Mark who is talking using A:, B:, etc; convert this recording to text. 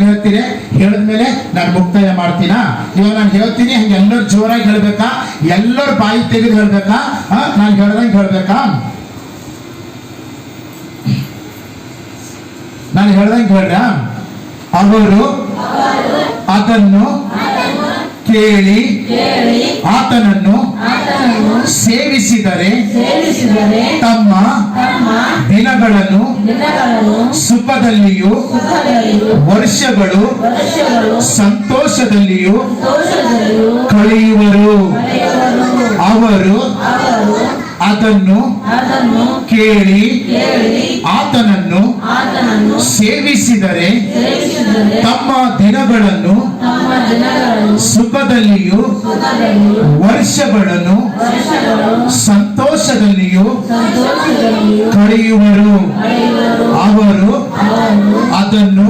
A: ಹೇಳ್ತೀರಿ, ಹೇಳಿದ್ಮೇಲೆ ನಾನು ಮುಕ್ತಾಯ ಮಾಡ್ತೀನ. ಇವಾಗ ನಾನು ಹೇಳ್ತೀನಿ, ಹಂಗೆ ಎಲ್ಲರೂ ಜೋರಾಗಿ ಹೇಳ್ಬೇಕಾ, ಎಲ್ಲರೂ ಬಾಯಿ ತೆಗೆದು ಹೇಳ್ಬೇಕಾ, ನಾನು ಹೇಳ್ದಂಗೆ ಹೇಳ್ಬೇಕಾ? ನಾನು ಹೇಳ್ದಂಗೆ ಹೇಳ್ರ. ಅವರು ಅದನ್ನು ಕೇಳಿ ಆತನನ್ನು ಸೇವಿಸಿದರೆ ತಮ್ಮ ದಿನಗಳನ್ನು ಸುಖದಲ್ಲಿಯೂ ವರ್ಷಗಳು ಸಂತೋಷದಲ್ಲಿಯೂ ಕಳೆಯುವರು. ಅವರು ಅದನ್ನು ಕೇಳಿ ಆತನನ್ನು ಸೇವಿಸಿದರೆ ತಮ್ಮ ದಿನಗಳನ್ನು ಸುಖದಲ್ಲಿಯೂ ವರ್ಷಗಳನ್ನು ಸಂತೋಷದಲ್ಲಿಯೂ ಕಳೆಯುವರು. ಅವರು ಅದನ್ನು